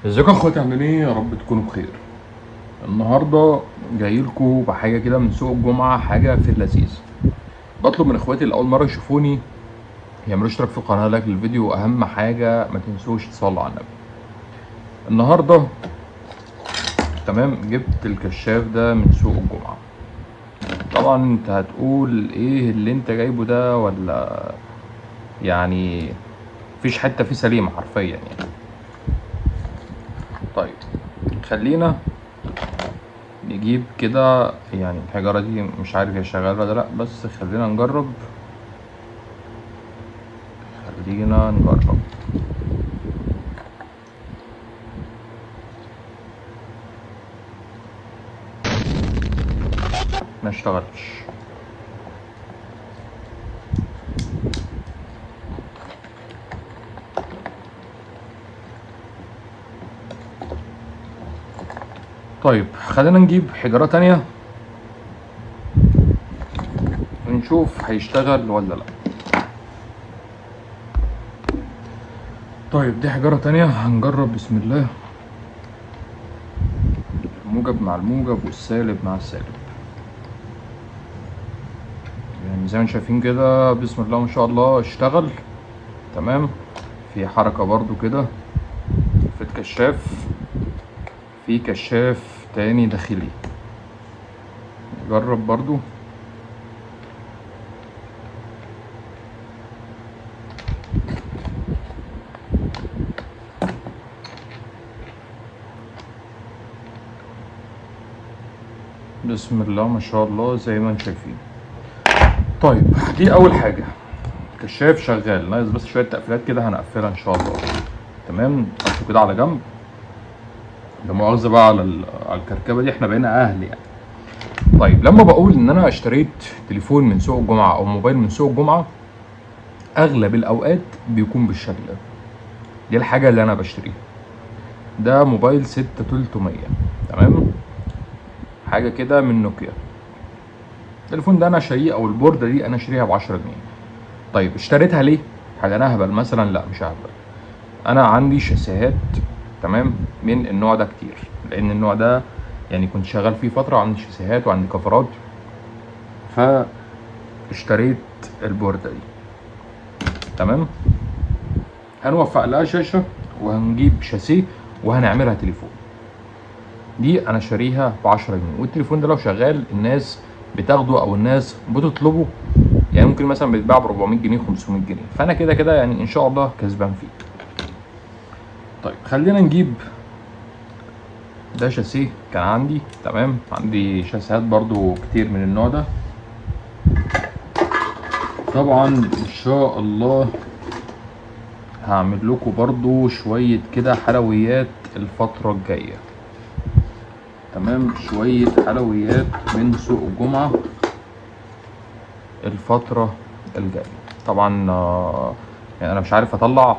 ازيكم يا اخواتي، عاملين ايه؟ يا رب تكونوا بخير. النهارده جاي لكم بحاجه كده من سوق الجمعه، حاجه في اللذيذ. بطلب من اخواتي اللي اول مره يشوفوني يعملوا اشتراك في القناه، لايك للفيديو، واهم حاجه ما تنسوش تصلوا على النبي. النهارده تمام جبت الكشاف ده من سوق الجمعه. طبعا انت هتقول ايه اللي انت جايبه ده؟ ولا يعني مفيش حته فيه سليمه حرفيا يعني. طيب خلينا نجيب كده، يعني الحجارة دي مش عارف هي شغالة ولا لأ، بس خلينا نجرب. خلينا نجرب. ما اشتغلش. طيب خلينا نجيب حجارة تانية ونشوف هيشتغل ولا لأ. طيب دي حجارة تانية، هنجرب بسم الله. الموجب مع الموجب والسالب مع السالب، يعني زي ما انتم شايفين كده، بسم الله ما شاء الله اشتغل. تمام. في حركة برضو كده في الكشاف، في كشاف تاني داخلي. نجرب برضو. بسم الله ما شاء الله زي ما انتم شايفين. طيب دي اول حاجه، كشاف شغال، ناقص بس شويه تقفيلات كده هنقفلها ان شاء الله. تمام، حطه كده على جنب. لا مؤاخذه بقى على على الكركبه دي، احنا بقينا اهل يعني. طيب لما بقول ان انا اشتريت تليفون من سوق الجمعه او موبايل من سوق الجمعه، اغلب الاوقات بيكون بالشكل ده. دي الحاجه اللي انا بشتريها. ده موبايل 6300. تمام، حاجه كده من نوكيا. التليفون ده انا شاريه، او البورده دي انا شاريها ب 10 جنيه. طيب اشتريتها ليه؟ حاجه انا اهبل مثلا؟ لا مش ههبل. انا عندي شاسيهات تمام من النوع ده كتير، لان النوع ده يعني كنت شغال فيه فتره، عندي شاسيهات وعندي كفرات، فاشتريت البورده دي. تمام، هنوفق لها شاشه وهنجيب شاسيه وهنعملها تليفون. دي انا شاريها ب 10 جنيه، والتليفون ده لو شغال الناس بتاخده او الناس بتطلبه، يعني ممكن مثلا بيتباع ب 400 جنيه 500 جنيه، فانا كده كده يعني ان شاء الله كسبان فيه. طيب خلينا نجيب ده شاسيه كان عندي. تمام، عندي شاسيهات برضو كتير من النوع ده. طبعا ان شاء الله هعمل لكم برضو شوية كده حلويات الفترة الجاية. تمام، شوية حلويات من سوق الجمعة الفترة الجاية. طبعا يعني انا مش عارف اطلع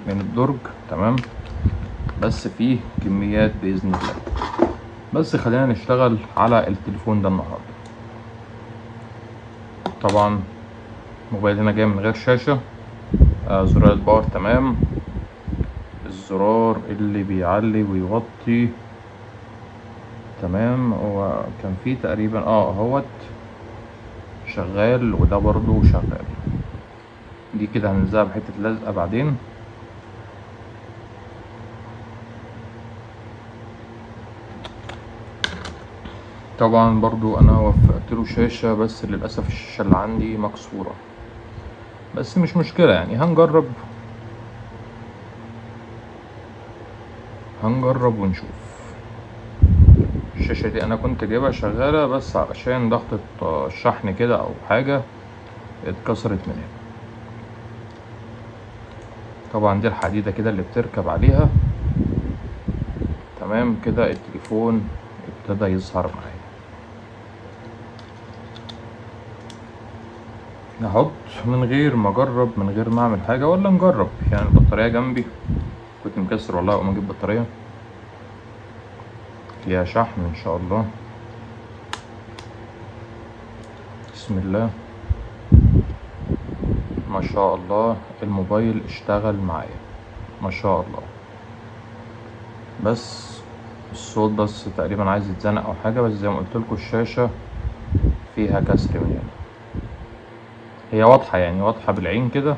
من الدرج. تمام، بس فيه كميات بإذن الله. بس خلينا نشتغل على التليفون ده النهاردة. طبعا الموبايل هنا جاي من غير شاشة. زرار الباور تمام، الزرار اللي بيعلي ويوطي تمام. هو كان فيه تقريبا اهوت شغال، وده برضو شغال. دي كده هنلزقها بحتة لزقة بعدين. طبعا برضو انا وفقت له شاشة، بس للأسف الشاشة اللي عندي مكسورة، بس مش مشكلة يعني. هنجرب ونشوف. الشاشة دي انا كنت جايبها شغالة، بس علشان ضغطة الشحن كده او حاجة اتكسرت من هنا. طبعا دي الحديدة كده اللي بتركب عليها. تمام كده التليفون ابتدى يظهر معايا. نحط من غير ما اجرب، من غير ما اعمل حاجة، ولا نجرب يعني. البطارية جنبي، كنت مكسر والله، اقوم اجيب بطارية فيها شحن ان شاء الله. بسم الله ما شاء الله، الموبايل اشتغل معايا ما شاء الله. بس الصوت بس تقريبا عايز يتزنق او حاجة، بس زي ما قلتلكوا الشاشة فيها كسر من هنا. هي واضحة يعني، واضحة بالعين كده،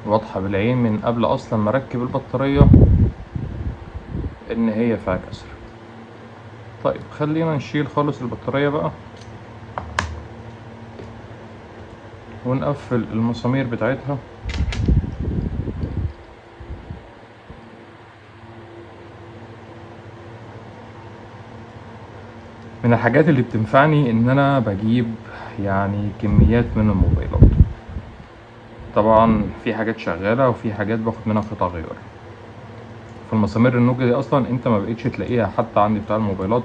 واضحة بالعين من قبل اصلا ما اركب البطارية ان هي فيها كسر. طيب خلينا نشيل خالص البطارية بقى ونقفل المسامير بتاعتها. من الحاجات اللي بتنفعني ان انا بجيب يعني كميات من الموبايلات. طبعا في حاجات شغالة وفي حاجات باخد منها قطع غيار. فالمسامير النوجة دي اصلا انت ما بقيتش تلاقيها حتى عند بتاع الموبايلات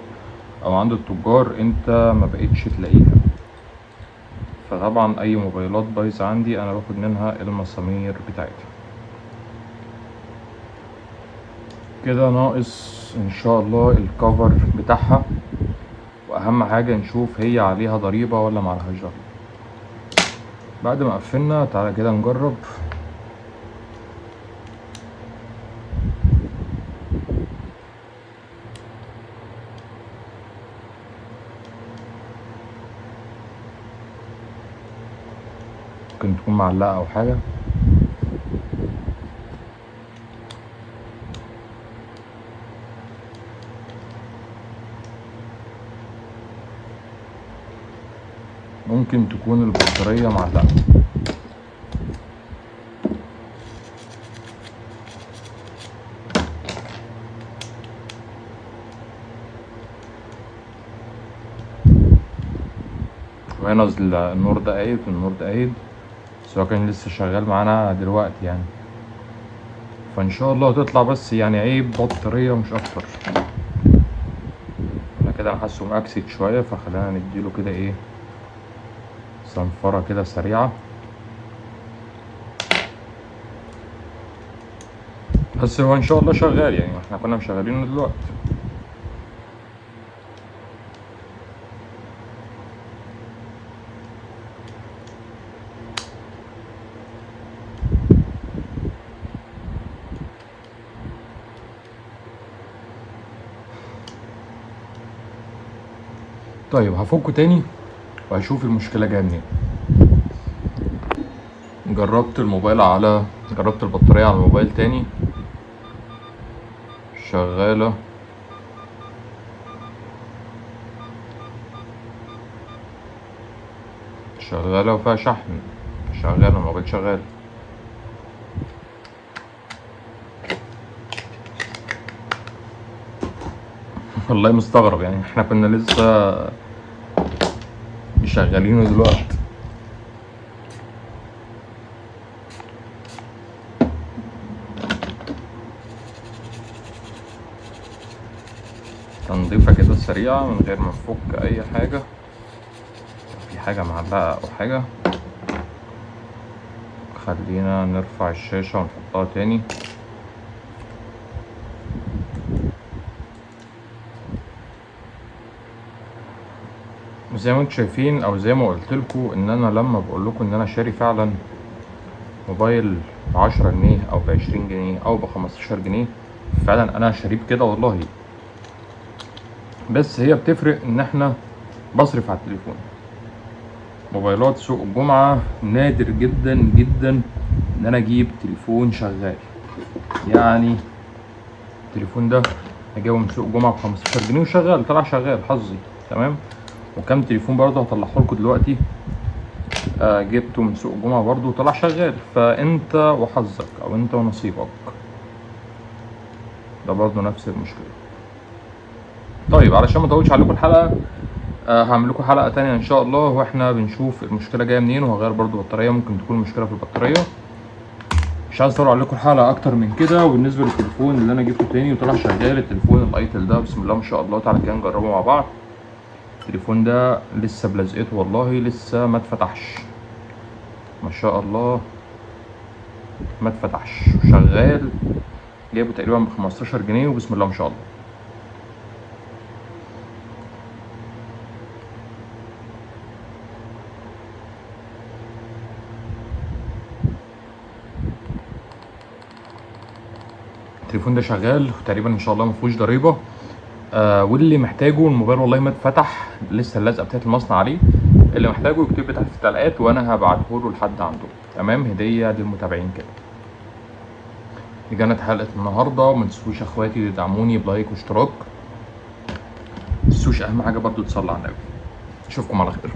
او عند التجار، انت ما بقيتش تلاقيها. فطبعا اي موبايلات بايظة عندي انا باخد منها المسامير بتاعتها. كده ناقص ان شاء الله الكفر بتاعها، واهم حاجة نشوف هي عليها ضريبة ولا معلهاش ضريبة. بعد ما قفلنا تعالى كده نجرب. ممكن تكون معلقة او حاجة. ممكن تكون البطارية معلقة. وهنا النور ده قايد والنور ده قايد، بس هو كان لسه شغال معانا دلوقتي يعني. فان شاء الله هتطلع، بس يعني عيب بطارية مش اكتر. انا كده انا حاسه مأكسد شوية، فخلينا نديله كده ايه صنفرة كده سريعة. بس هو ان شاء الله شغال يعني، احنا كنا مشغلينه دلوقتي. طيب هفكه تاني وهشوف المشكلة جاية منين. جربت البطارية على الموبايل تاني، شغالة. شغالة وفيها شحن، شغالة، الموبايل شغال. والله مستغرب يعني، احنا كنا لسه مشغلينه دلوقتي. تنظيفة كده سريعة من غير ما نفك اي حاجة. في حاجة معلقة او حاجة، خلينا نرفع الشاشة ونحطها تاني. زي ما انتم شايفين او زي ما قلتلكوا ان انا لما بقولكوا ان انا شاري فعلا موبايل ب10 جنيه او ب20 جنيه او ب15 جنيه، فعلا انا شاريه بكده والله. بس هي بتفرق ان احنا بصرف على التليفون. موبايلات سوق الجمعة نادر جدا جدا ان انا اجيب تليفون شغال. يعني التليفون ده اجيبه من سوق الجمعة ب15 جنيه وشغال، طلع شغال حظي تمام. وكم تليفون برضه هطلعه لكم دلوقتي جبته من سوق الجمعة برضه وطلع شغال. فانت وحظك او انت ونصيبك، ده برضه نفس المشكلة. طيب علشان ما اطولش عليكم الحلقة، هعمل لكم حلقة تانية ان شاء الله واحنا بنشوف المشكلة جاية منين، وهغير برضو بطارية، ممكن تكون المشكلة في البطارية. مش عايز اطول عليكم الحلقة اكتر من كده. وبالنسبة للتليفون اللي انا جبته تاني وطلع شغال، التليفون الايتل ده بسم الله ما شاء الله، تعالى كده نجربه مع بعض. التليفون ده لسه بلزقته والله، لسه ما اتفتحش، ما شاء الله ما اتفتحش وشغال. جايبه تقريبا ب15 جنيه وبسم الله ما شاء الله. التليفون ده شغال تقريبا ان شاء الله مفيهوش ضريبه. واللي محتاجه الموبايل والله ما اتفتح لسه، اللزقه بتاعت المصنع عليه. اللي محتاجه يكتب لي تحت في التعليقات وانا هبعته له لحد عنده. تمام، هديه للمتابعين كده. دي كانت حلقه النهارده. ما تنسوش اخواتي تدعموني بلايك واشتراك. ما تنسوش اهم حاجه برضو تصلوا على النبي. اشوفكم على خير.